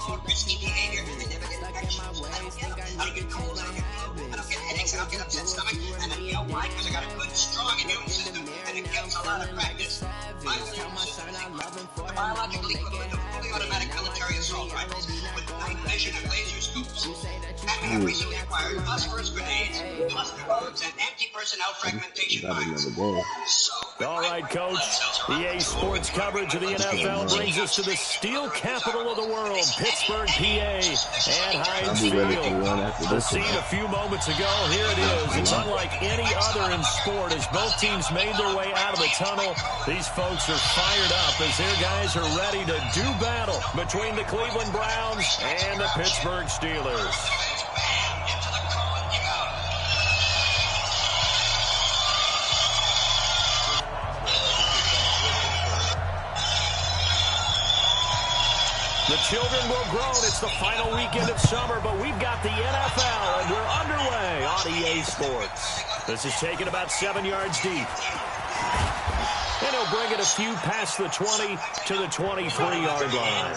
more risky behavior. I never get infections. I don't get colds. I don't get flu. I don't get headaches. I don't get upset stomach. And then, you know why? Because I got a good, strong immune system, and it gets a lot of practice. My immune system is the biological equivalent of fully automatic military assault rifles with night vision and laser scopes. And we have recently acquired phosphorus grenades, cluster bombs, and anti-personnel fragmentation mines. All right, Coach. EA Sports coverage of the NFL brings us to the steel capital of the world, Pittsburgh, PA, at Heinz Field. The scene a few moments ago, here it is. It's unlike any other in sport as both teams made their way out of the tunnel. These folks are fired up as their guys are ready to do battle between the Cleveland Browns and the Pittsburgh Steelers. The children will groan. It's the final weekend of summer, but we've got the NFL, and we're underway on EA Sports. This is taken about 7 yards deep. And he'll bring it a few past the 20 to the 23-yard line.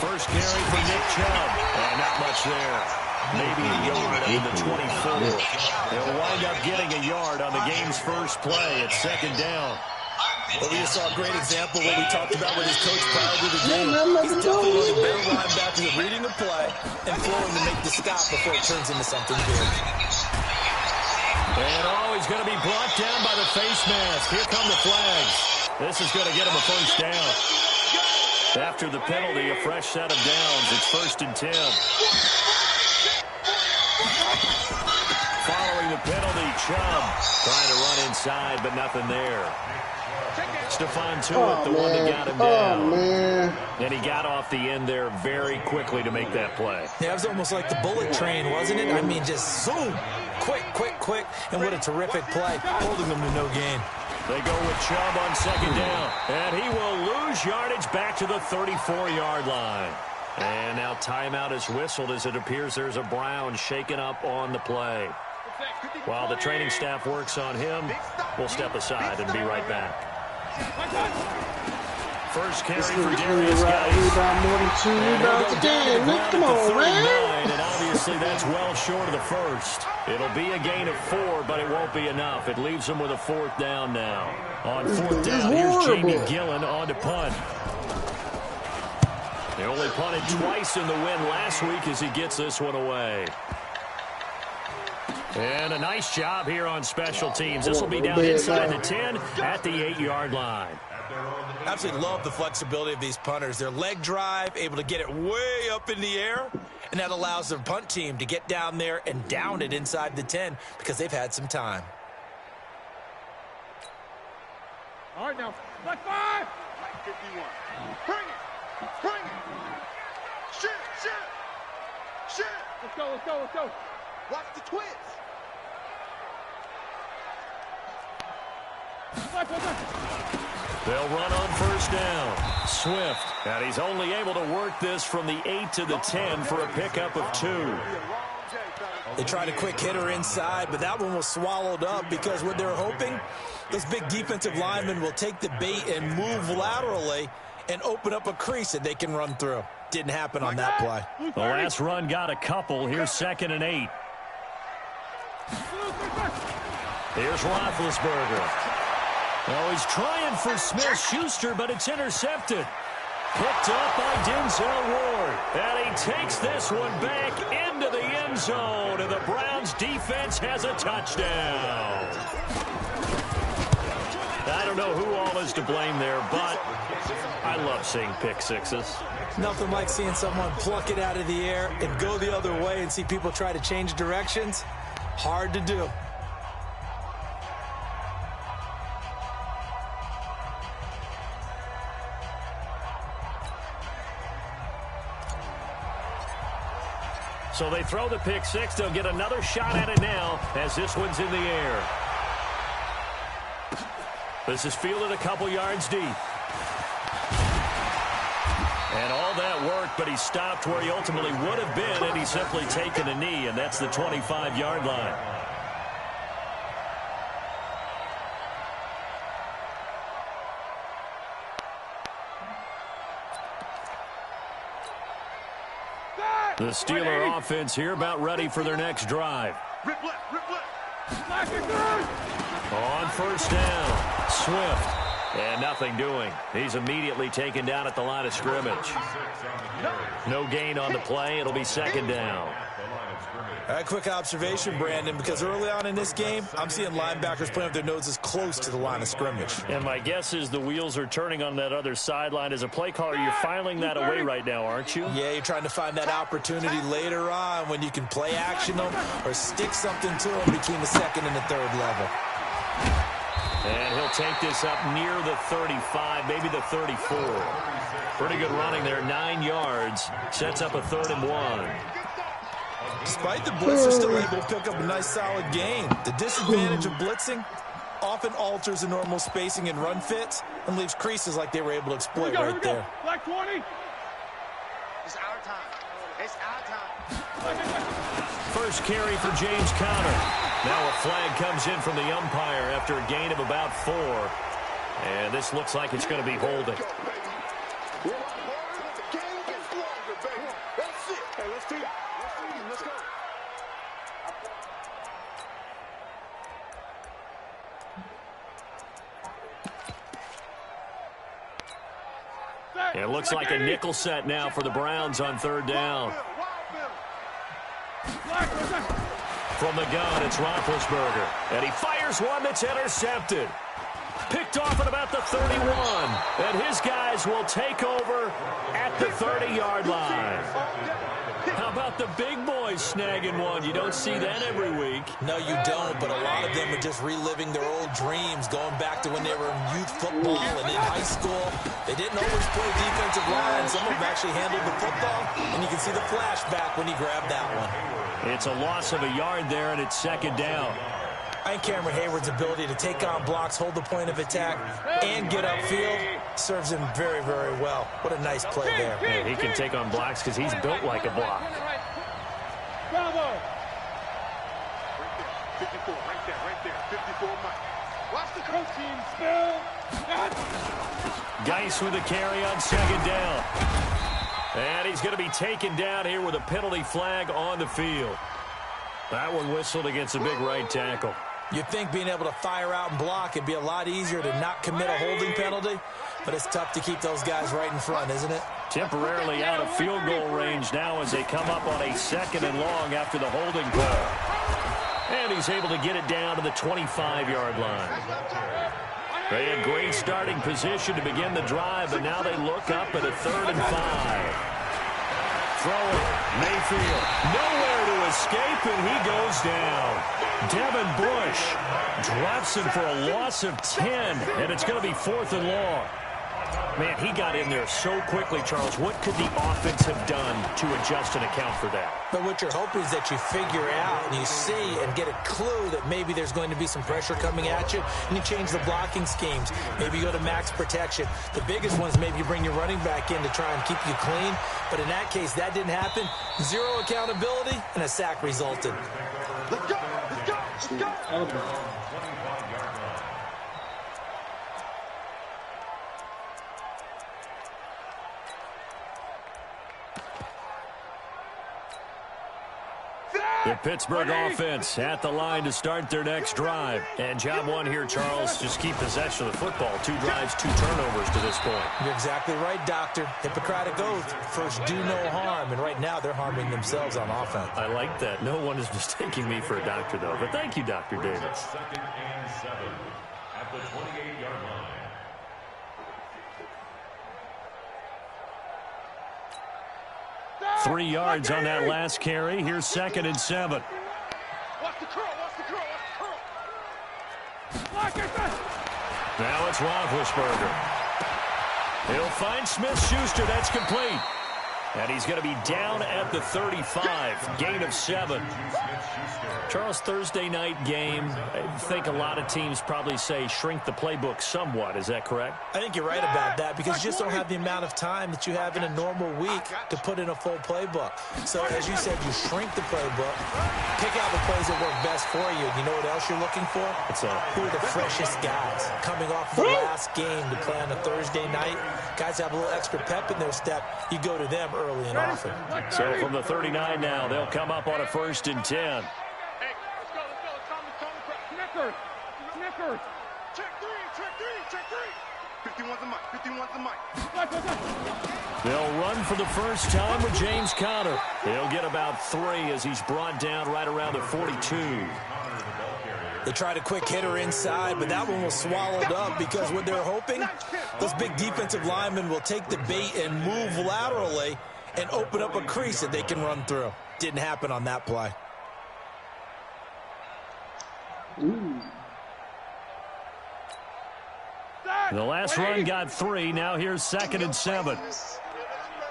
First carry for Nick Chubb, and not much there. Maybe a yard on the 24. They'll wind up getting a yard on the game's first play at second down. Well, we just saw a great example of what we talked about with his coach prior to the game. He's definitely one of the better linebackers at reading the play and flowing to make the stop before it turns into something big. And he's going to be brought down by the face mask. Here come the flags. This is going to get him a first down. After the penalty, a fresh set of downs. It's 1st and 10. Following the penalty, Chubb trying to run inside, but nothing there. Stephon Tuitt, the one that got him down. Man. And he got off the end there very quickly to make that play. Yeah, it was almost like the bullet train, wasn't it? I mean, just zoom. Quick. And what a terrific play, holding them to no gain. They go with Chubb on second down. And he will lose yardage back to the 34-yard line. And now timeout is whistled as it appears there's a Brown shaken up on the play. While the training staff works on him, we'll step aside and be right back. First carry for Darius Guice. More than 2 rebounds a game. Come on, man. And obviously that's well short of the first. It'll be a gain of 4, but it won't be enough. It leaves them with a 4th down now. On 4th down, here's Jamie Gillen on to punt. They only punted twice in the win last week as he gets this one away. And a nice job here on special teams. This will be down inside the 10 at the 8-yard line. Absolutely love the flexibility of these punters. Their leg drive, able to get it way up in the air, and that allows the punt team to get down there and down it inside the 10 because they've had some time. All right, now, left 5. 51. Bring it. Shit. Let's go. Watch the twins. They'll run on first down. Swift. And he's only able to work this from the 8 to the 10 for a pickup of 2. They tried a quick hitter inside, but that one was swallowed up because what they're hoping, those big defensive linemen will take the bait and move laterally and open up a crease that they can run through. Didn't happen on that play. The last run got a couple. Here's 2nd and 8. Here's Roethlisberger. Oh, he's trying for Smith-Schuster, but it's intercepted. Picked up by Denzel Ward. And he takes this one back into the end zone. And the Browns defense has a touchdown. I don't know who all is to blame there, but I love seeing pick sixes. Nothing like seeing someone pluck it out of the air and go the other way and see people try to change directions. Hard to do. So they throw the pick six. They'll get another shot at it now as this one's in the air. This is fielded a couple yards deep. And all that work, but he stopped where he ultimately would have been, and he's simply taken a knee, and that's the 25-yard line. The Steeler offense here about ready for their next drive. Rip left. On first down, Swift. And nothing doing. He's immediately taken down at the line of scrimmage. No gain on the play. It'll be second down. A quick observation, Brandon, because early on in this game, I'm seeing linebackers playing with their noses close to the line of scrimmage. And my guess is the wheels are turning on that other sideline. As a play caller, you're filing that away right now, aren't you? Yeah, you're trying to find that opportunity later on when you can play action them or stick something to them between the second and the third level. And he'll take this up near the 35, maybe the 34. Pretty good running there, 9 yards. Sets up a 3rd and 1. Despite the blitz, they're still able to pick up a nice solid gain. The disadvantage of blitzing often alters the normal spacing and run fits and leaves creases like they were able to exploit right there. Black 20. It's our time. It's our time. First carry for James Conner. Now a flag comes in from the umpire after a gain of about 4. And this looks like it's going to be holding. It looks like a nickel set now for the Browns on 3rd down. From the gun, it's Roethlisberger. And he fires one that's intercepted. Picked off at about the 31. And his guys will take over at the 30-yard line. How about the big boys snagging one? You don't see that every week. No, you don't, but a lot of them are just reliving their old dreams, going back to when they were in youth football and in high school. They didn't always play defensive line. Some of them actually handled the football, and you can see the flashback when he grabbed that one. It's a loss of a yard there, and it's 2nd down. I think Cameron Hayward's ability to take on blocks, hold the point of attack, and get upfield serves him very, very well. What a nice play there. Yeah, he can take on blocks because he's built like a block. Bravo. Right there. 54, right there. 54, Mike. Watch the coach team spill. Geis with a carry on 2nd down. And he's going to be taken down here with a penalty flag on the field. That one whistled against a big right tackle. You'd think being able to fire out and block, it'd be a lot easier to not commit a holding penalty, but it's tough to keep those guys right in front, isn't it? Temporarily out of field goal range now as they come up on a 2nd and long after the holding call. And he's able to get it down to the 25-yard line. They had great starting position to begin the drive, but now they look up at a 3rd and 5. Throwing, Mayfield, nowhere to escape, and he goes down. Devin Bush drops him for a loss of 10, and it's going to be 4th and long. Man, he got in there so quickly, Charles. What could the offense have done to adjust and account for that? But what you're hoping is that you figure out and you see and get a clue that maybe there's going to be some pressure coming at you, and you change the blocking schemes. Maybe you go to max protection. The biggest one is maybe you bring your running back in to try and keep you clean. But in that case, that didn't happen. 0 accountability, and a sack resulted. Let's go. Let's go. Let's go. The Pittsburgh offense at the line to start their next drive. And job one here, Charles, just keep possession of the football. 2 drives, 2 turnovers to this point. You're exactly right, Doctor. Hippocratic oath. First, do no harm. And right now, they're harming themselves on offense. I like that. No one is mistaking me for a doctor, though. But thank you, Dr. Davis. 2nd and 7 at the 28-yard line. Three yards on that last carry. Here's 2nd and 7. Watch the curl. Watch the curl. Watch the curl. Now it's Roethlisberger. He'll find Smith-Schuster. That's complete. And he's going to be down at the 35, gain of 7. Charles, Thursday night game, I think a lot of teams probably say shrink the playbook somewhat. Is that correct? I think you're right about that because you just don't have the amount of time that you have in a normal week to put in a full playbook. So, as you said, you shrink the playbook, pick out the plays that work best for you. You know what else you're looking for? Who are the freshest guys coming off the last game to play on a Thursday night? Guys have a little extra pep in their step. You go to them early and often. So from the 39 now, they'll come up on a 1st and 10. Snickers. Check three. 51's the mic. They'll run for the first time with James Conner. He'll get about 3 as he's brought down right around the 42. They tried a quick hitter inside, but that one was swallowed up because what they're hoping, those big defensive linemen will take the bait and move laterally and open up a crease that they can run through. Didn't happen on that play. Ooh. The last run got 3. Now here's 2nd and 7.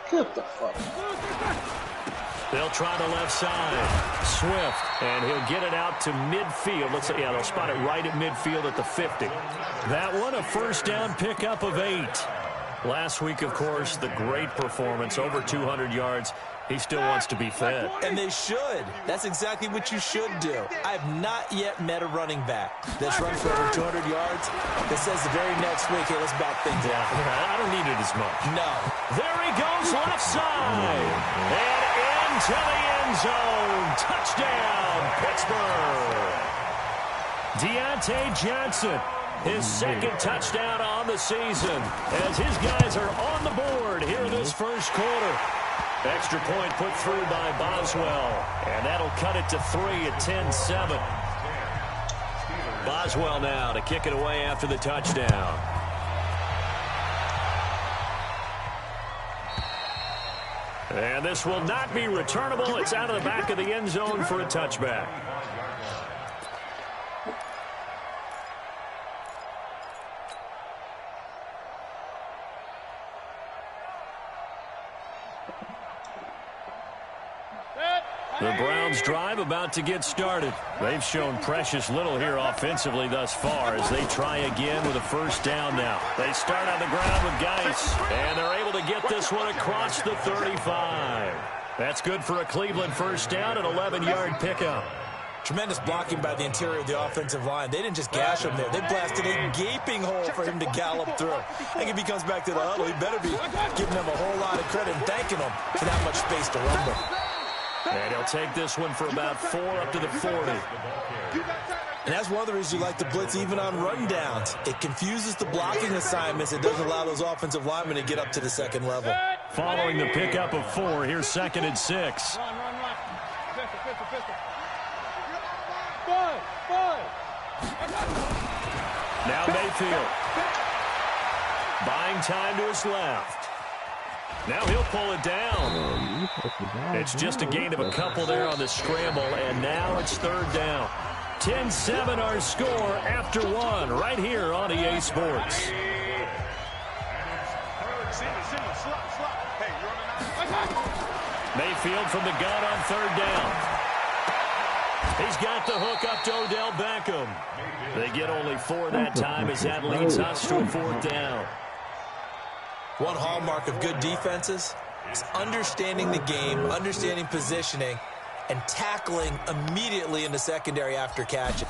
Get the fuck. They'll try the left side. Swift, and he'll get it out to midfield. Looks like, they'll spot it right at midfield at the 50. That one, a first down pickup of 8. Last week, of course, the great performance, over 200 yards. He still wants to be fed. And they should. That's exactly what you should do. I've not yet met a running back that's run for over 200 yards that says the very next week, hey, let's back things out. I don't need it as much. No. There he goes, left side. And into the end zone. Touchdown, Pittsburgh. Deontay Johnson, his 2nd touchdown on the season as his guys are on the board here this first quarter. Extra point put through by Boswell, and that'll cut it to 3 at 10-7. Boswell now to kick it away after the touchdown. And this will not be returnable. It's out of the back of the end zone for a touchback. The Browns drive about to get started. They've shown precious little here offensively thus far as they try again with a first down now. They start on the ground with Geis, and they're able to get this one across the 35. That's good for a Cleveland first down, an 11-yard pickup. Tremendous blocking by the interior of the offensive line. They didn't just gash him there. They blasted a gaping hole for him to gallop through. I think if he comes back to the huddle, he better be giving them a whole lot of credit and thanking them for that much space to run with. And he'll take this one for about 4 up to the 40. And that's one of the reasons you like to blitz even on run downs. It confuses the blocking assignments. It doesn't allow those offensive linemen to get up to the second level. Following the pickup of 4, here's 2nd and 6. Now Mayfield. Buying time to his left. Now he'll pull it down. It's just a gain of a couple there on the scramble, and now it's 3rd down. 10-7 our score after 1 right here on EA Sports. Mayfield from the gun on 3rd down. He's got the hook up to Odell Beckham. They get only 4 that time as that leads us to a 4th down. One hallmark of good defenses is understanding the game, understanding positioning, and tackling immediately in the secondary after catching.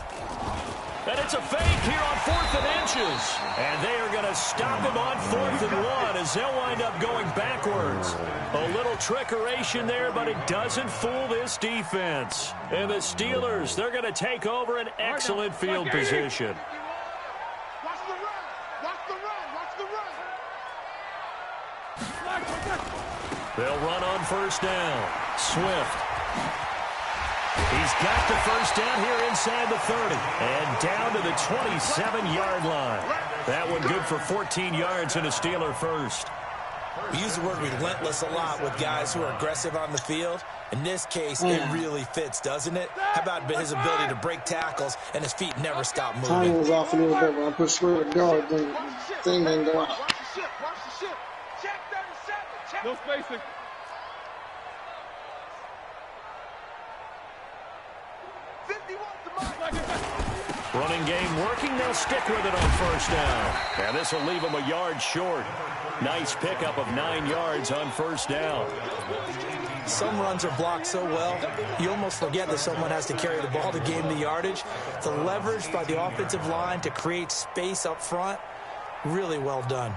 And it's a fake here on 4th and inches. And they are going to stop him on 4th and 1 as they'll wind up going backwards. A little trickeration there, but it doesn't fool this defense. And the Steelers, they're going to take over an excellent field position. Watch the run. Watch the run. Watch the run. They'll run on 1st down. Swift. He's got the first down here inside the 30 and down to the 27-yard line. That one good for 14 yards and a Steeler first. We use the word relentless a lot with guys who are aggressive on the field. In this case, it really fits, doesn't it? How about his ability to break tackles and his feet never stop moving? Time was off a little bit when I put square to guard. The thing didn't go out. Watch the ship. Watch the ship. Check 37. Check. No spacing. Running game working. They'll stick with it on first down. And this will leave them a yard short. Nice pickup of 9 yards on first down. Some runs are blocked so well, you almost forget that someone has to carry the ball to gain the yardage. The leverage by the offensive line to create space up front, really well done.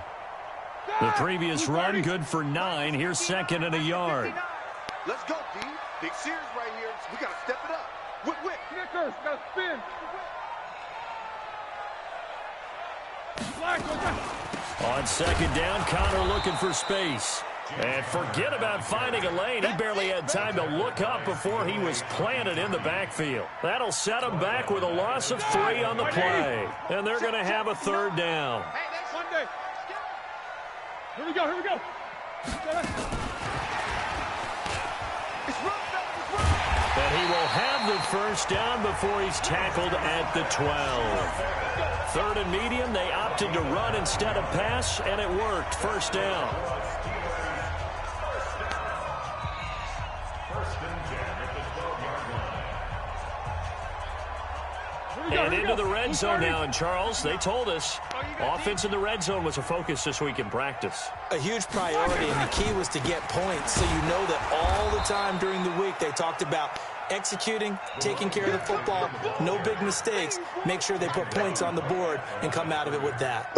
The previous run good for 9. Here's second and a yard. Let's go, D. Big series right here. We got to step it up. Whip. Kickers, got to spin. On second down, Connor looking for space. And forget about finding a lane. He barely had time to look up before he was planted in the backfield. That'll set him back with a loss of 3 on the play. And they're going to have a third down. Monday. Here we go. And he will have the first down before he's tackled at the 12. Third and medium, they opted to run instead of pass, and it worked. First down. And into the red zone now, and Charles, they told us offense in the red zone was a focus this week in practice. A huge priority, and the key was to get points, so you know that all the time during the week they talked about executing, taking care of the football, no big mistakes, make sure they put points on the board and come out of it with that.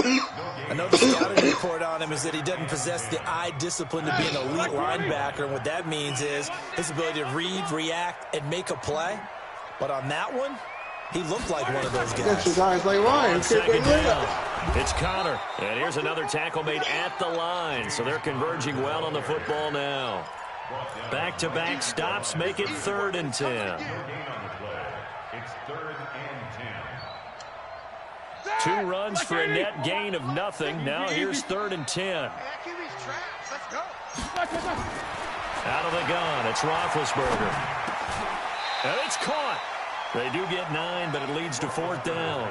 Another scouting report on him is that he doesn't possess the eye discipline to be an elite linebacker, and what that means is his ability to read, react, and make a play. But on that one, he looked like one of those guys. That's his eyes like Ryan. Second down. It's Connor. And here's another tackle made at the line. So they're converging well on the football now. Back-to-back stops make it 3rd and 10. It's 3rd and 2 10. runs for a net gain of nothing. Now here's 3rd and 10. Out of the gun, it's Roethlisberger. And it's caught. They do get 9, but it leads to 4th down.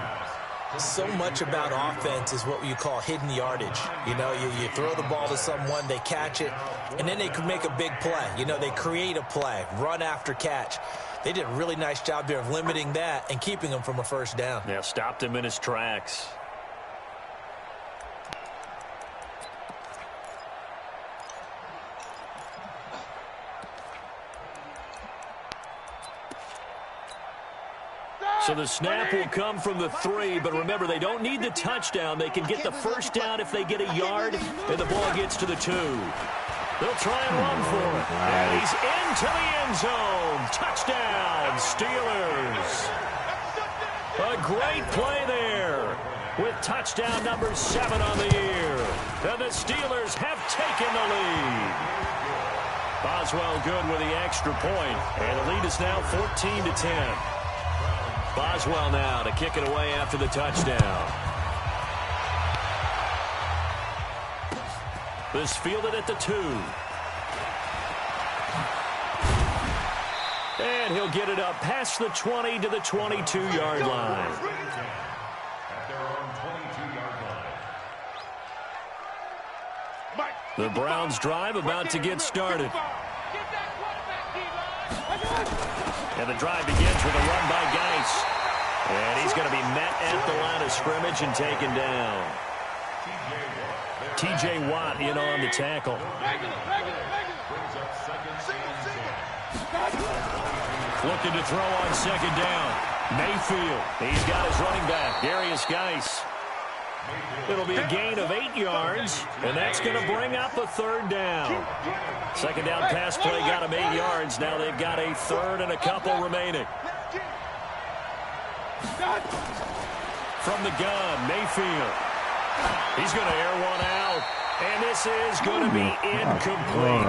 So much about offense is what you call hidden yardage. You know, you throw the ball to someone, they catch it, and then they can make a big play. You know, they create a play, run after catch. They did a really nice job there of limiting that and keeping him from a first down. Yeah, stopped him in his tracks. So the snap will come from the 3, but remember, they don't need the touchdown. They can get the first down if they get a yard, and the ball gets to the 2. They'll try and run for it. And he's into the end zone. Touchdown, Steelers. A great play there with touchdown number 7 on the year. And the Steelers have taken the lead. Boswell good with the extra point, and the lead is now 14-10. Boswell now to kick it away after the touchdown. This fielded at the 2. And he'll get it up past the 20 to the 22-yard line. At their own 22-yard line. The Browns drive about to get started. And the drive begins with a run by Geis. And he's going to be met at the line of scrimmage and taken down. T.J. Watt in on the tackle. Looking to throw on second down. Mayfield. He's got his running back, Darius Geis. It'll be a gain of 8 yards, and that's going to bring up a 3rd down. Second down pass play got him 8 yards. Now they've got a 3rd and a couple remaining. From the gun, Mayfield. He's going to air one out, and this is going to be incomplete.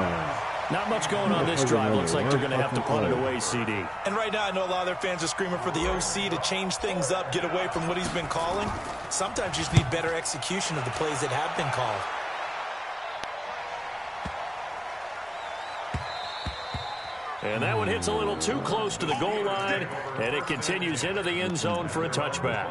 Not much going on this drive. Looks like they're going to have to punt it away, CD. And right now, I know a lot of their fans are screaming for the OC to change things up, get away from what he's been calling. Sometimes you just need better execution of the plays that have been called. And that one hits a little too close to the goal line, and it continues into the end zone for a touchback.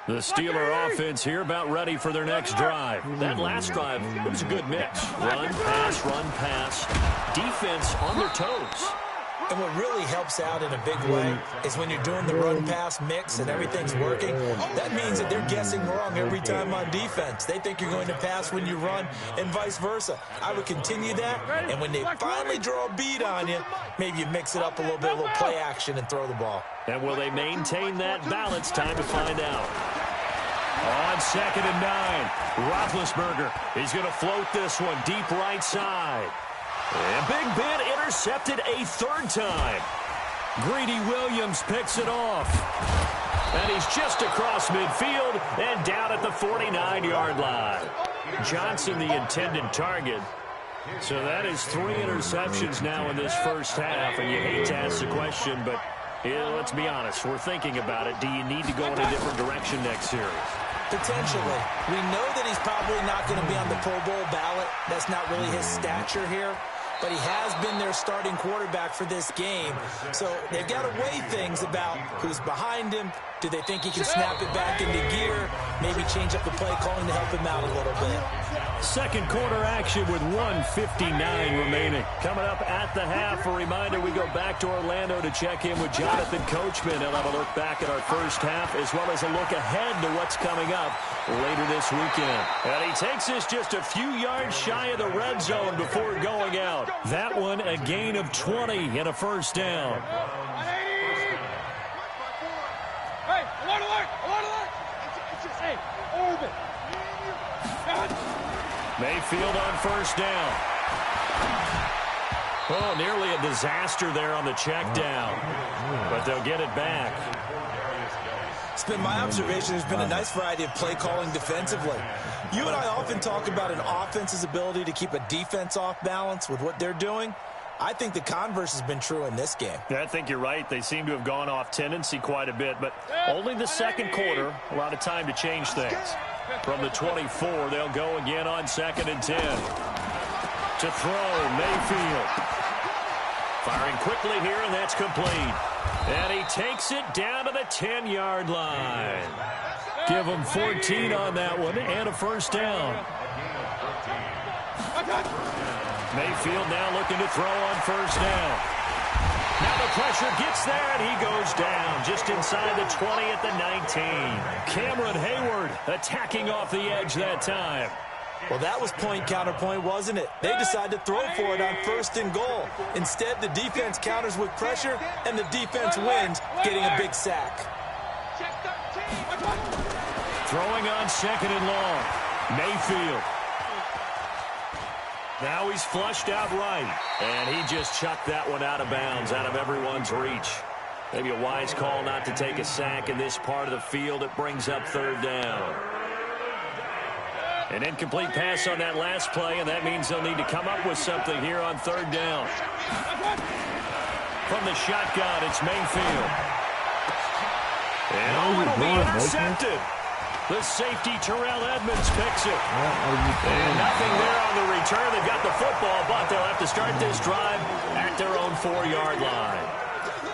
The Steeler offense here about ready for their next drive. That last drive, it was a good mix. Run, pass, defense on their toes. And what really helps out in a big way is when you're doing the run-pass mix and everything's working, that means that they're guessing wrong every time on defense. They think you're going to pass when you run and vice versa. I would continue that, and when they finally draw a beat on you, maybe you mix it up a little bit, a little play action, and throw the ball. And will they maintain that balance? Time to find out. On 2nd and 9, Roethlisberger. He's going to float this one deep right side. And Big Ben intercepted a 3rd time. Greedy Williams picks it off. And he's just across midfield and down at the 49-yard line. Johnson, the intended target. So that is 3 interceptions now in this first half. And you hate to ask the question, but yeah, let's be honest. We're thinking about it. Do you need to go in a different direction next series? Potentially. We know that he's probably not going to be on the Pro Bowl ballot. That's not really his stature here. But he has been their starting quarterback for this game. So they've got to weigh things about who's behind him. Do they think he can snap it back into gear? Maybe change up the play calling to help him out a little bit. Second quarter action with 1:59 remaining. Coming up at the half, a reminder, we go back to Orlando to check in with Jonathan Coachman. He'll have a look back at our first half as well as a look ahead to what's coming up later this weekend. And he takes us just a few yards shy of the red zone before going out. That one a gain of 20 and a first down. Hey, alert, alert, alert, alert. Hey, orbit. Mayfield on first down. Oh, nearly a disaster there on the check down. But they'll get it back. It's been my observation there's been a nice variety of play calling defensively. You and I often talk about an offense's ability to keep a defense off balance with what they're doing. I think the converse has been true in this game. Yeah, I think you're right. They seem to have gone off tendency quite a bit, but only the second quarter, a lot of time to change things. From the 24, they'll go again on 2nd and 10. To throw, Mayfield. Firing quickly here, and that's complete. And he takes it down to the 10-yard line. Give him 14 on that one and a first down. Mayfield now looking to throw on first down. Now the pressure gets there, and he goes down just inside the 20 at the 19. Cameron Hayward attacking off the edge that time. Well, that was point counterpoint, wasn't it? They decided to throw for it on 1st and goal. Instead, the defense counters with pressure, and the defense wins, getting a big sack. Throwing on 2nd and long. Mayfield. Now he's flushed out right, and he just chucked that one out of bounds, out of everyone's reach. Maybe a wise call not to take a sack in this part of the field. It brings up 3rd down. An incomplete pass on that last play, and that means they'll need to come up with something here on 3rd down. From the shotgun, it's Mayfield. And it'll be intercepted. The safety, Terrell Edmonds, picks it. And nothing there on the return. They've got the football, but they'll have to start this drive at their own 4-yard line.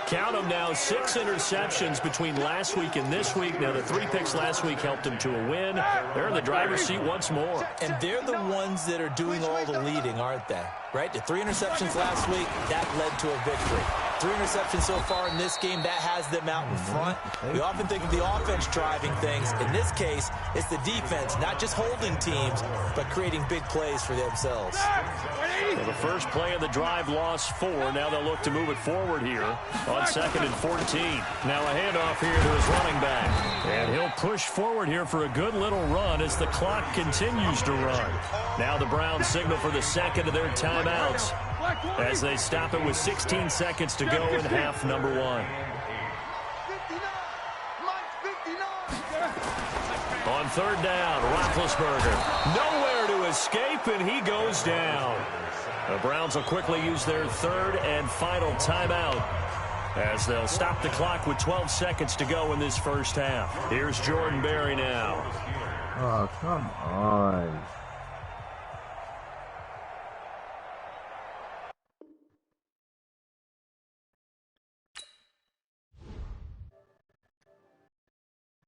Count them now, 6 interceptions between last week and this week. Now, the 3 picks last week helped them to a win. They're in the driver's seat once more. And they're the ones that are doing all the leading, aren't they? Right? The 3 interceptions last week, that led to a victory. 3 interceptions so far in this game, that has them out in front. We often think of the offense driving things. In this case, it's the defense, not just holding teams, but creating big plays for themselves. Well, the first play of the drive lost 4. Now they'll look to move it forward here on 2nd and 14. Now a handoff here to his running back. And he'll push forward here for a good little run as the clock continues to run. Now the Browns signal for the second of their timeouts as they stop it with 16 seconds to go in half number 1. On 3rd down, Roethlisberger. Nowhere to escape, and he goes down. The Browns will quickly use their 3rd and final timeout as they'll stop the clock with 12 seconds to go in this first half. Here's Jordan Berry now. Oh, come on.